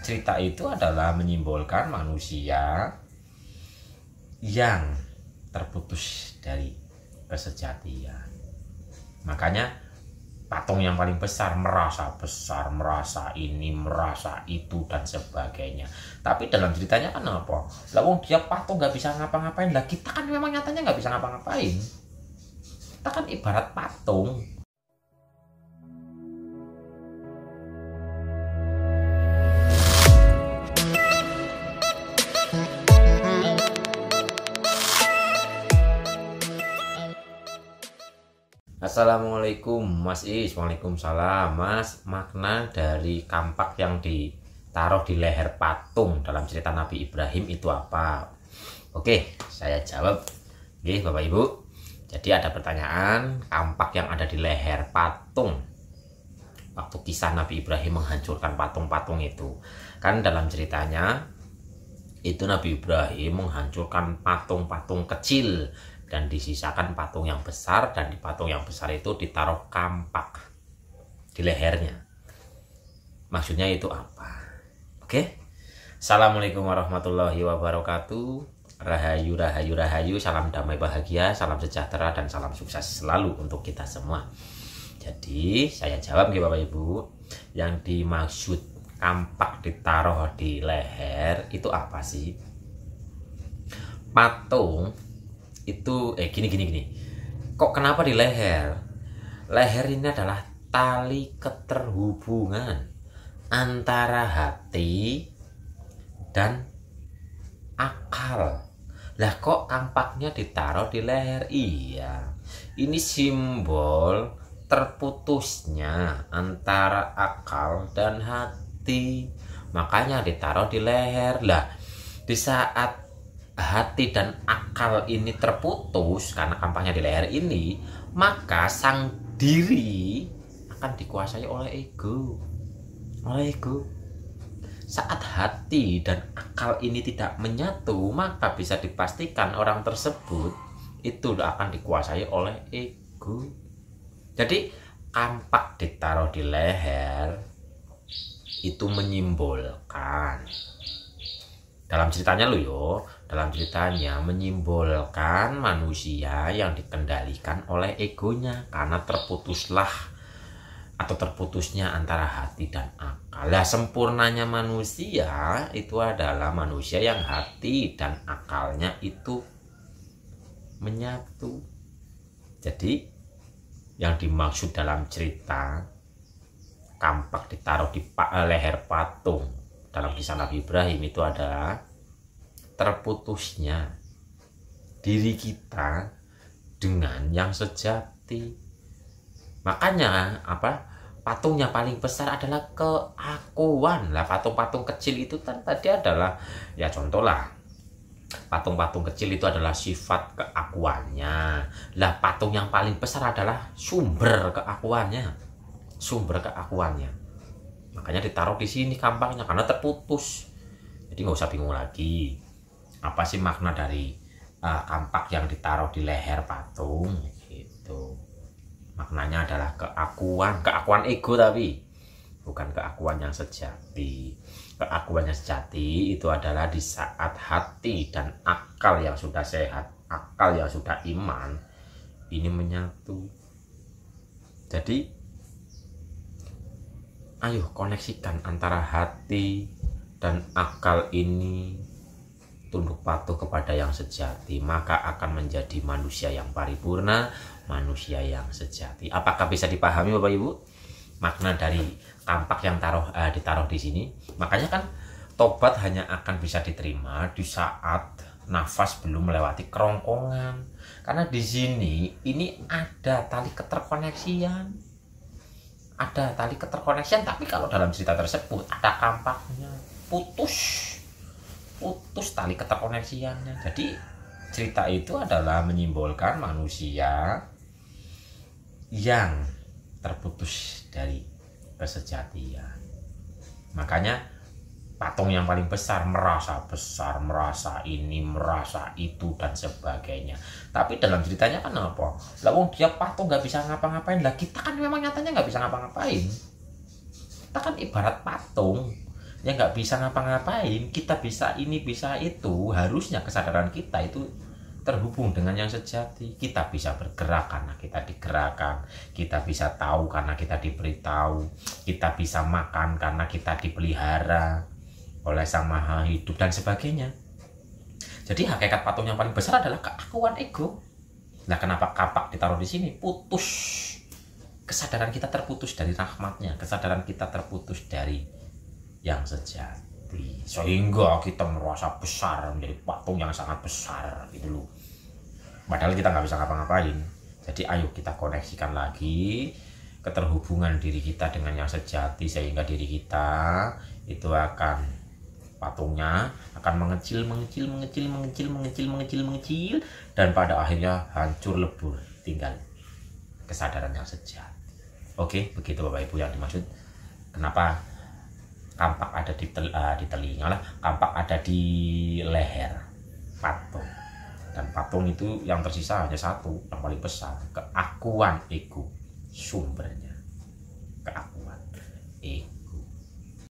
cerita itu adalah menyimbolkan manusia yang terputus dari kesejatian. Makanya patung yang paling besar, merasa ini, merasa itu, dan sebagainya. Tapi dalam ceritanya kan apa? Lah wong dia patung nggak bisa ngapa-ngapain. Lah kita kan memang nyatanya nggak bisa ngapa-ngapain. Kita kan ibarat patung. Assalamualaikum Mas Is. Waalaikumsalam Mas. Makna dari kampak yang ditaruh di leher patung dalam cerita Nabi Ibrahim itu apa? Oke, saya jawab. Oke, Bapak Ibu. Jadi ada pertanyaan, kampak yang ada di leher patung waktu kisah Nabi Ibrahim menghancurkan patung-patung itu. Kan dalam ceritanya itu Nabi Ibrahim menghancurkan patung-patung kecil dan disisakan patung yang besar, dan di patung yang besar itu ditaruh kampak di lehernya. Maksudnya itu apa? Oke. Assalamualaikum warahmatullahi wabarakatuh. Rahayu, rahayu, rahayu. Salam damai bahagia, salam sejahtera, dan salam sukses selalu untuk kita semua. Jadi saya jawab ya Bapak Ibu, yang dimaksud kampak ditaruh di leher itu apa sih? Patung itu gini. Kok kenapa di leher? Leher ini adalah tali keterhubungan antara hati dan akal. Lah kok kampaknya ditaruh di leher? Iya, ini simbol terputusnya antara akal dan hati. Makanya ditaruh di leher. Lah di saat hati dan akal ini terputus karena kampaknya di leher ini, maka sang diri akan dikuasai oleh ego. Saat hati dan akal ini tidak menyatu, maka bisa dipastikan orang tersebut itu akan dikuasai oleh ego. Jadi kampak ditaruh di leher itu menyimbolkan, dalam ceritanya menyimbolkan manusia yang dikendalikan oleh egonya karena terputusnya antara hati dan akal. Lah sempurnanya manusia itu adalah manusia yang hati dan akalnya itu menyatu. Jadi yang dimaksud dalam cerita kampak ditaruh di leher patung dalam kisah Nabi Ibrahim itu adalah terputusnya diri kita dengan yang sejati. Makanya patungnya paling besar adalah keakuan. Lah patung-patung kecil itu kan tadi adalah ya contohlah, patung-patung kecil itu adalah sifat keakuannya. Lah patung yang paling besar adalah sumber keakuannya. Makanya ditaruh di sini kampaknya karena terputus. Jadi nggak usah bingung lagi. Apa sih makna dari kampak yang ditaruh di leher patung? Gitu. Maknanya adalah keakuan ego, tapi bukan keakuan yang sejati. Keakuan yang sejati itu adalah di saat hati dan akal yang sudah sehat, akal yang sudah iman, ini menyatu. Jadi ayo koneksikan antara hati dan akal ini, tunduk patuh kepada yang sejati, maka akan menjadi manusia yang paripurna, manusia yang sejati. Apakah bisa dipahami Bapak Ibu makna dari kampak yang ditaruh di sini? Makanya kan tobat hanya akan bisa diterima di saat nafas belum melewati kerongkongan. Karena di sini ini ada tali keterkoneksian. Tapi kalau dalam cerita tersebut ada kampaknya putus tali keterkoneksiannya. Jadi cerita itu adalah menyimbolkan manusia yang terputus dari kesejatian. Makanya patung yang paling besar, merasa ini, merasa itu, dan sebagainya. Tapi dalam ceritanya kan apa? Lah wong dia patung nggak bisa ngapa-ngapain. Lah kita kan memang nyatanya nggak bisa ngapa-ngapain. Kita kan ibarat patung. ya nggak bisa ngapa-ngapain. Kita bisa ini bisa itu, harusnya kesadaran kita itu terhubung dengan yang sejati. Kita bisa bergerak karena kita digerakkan, kita bisa tahu karena kita diberitahu, kita bisa makan karena kita dipelihara oleh Sang Maha Hidup dan sebagainya. Jadi hakikat patung yang paling besar adalah keakuan ego. Nah, kenapa kampak ditaruh di sini? Putus, kesadaran kita terputus dari rahmatnya, kesadaran kita terputus dari yang sejati, sehingga kita merasa besar, menjadi patung yang sangat besar gitu loh. Padahal kita nggak bisa ngapa-ngapain. Jadi ayo kita koneksikan lagi keterhubungan diri kita dengan yang sejati, sehingga diri kita itu akan, patungnya akan mengecil dan pada akhirnya hancur lebur, tinggal kesadaran yang sejati. Oke, begitu Bapak Ibu yang dimaksud. Kenapa kampak ada di telinga lah, kampak ada di leher patung, dan patung itu yang tersisa hanya satu, yang paling besar, keakuan ego sumbernya.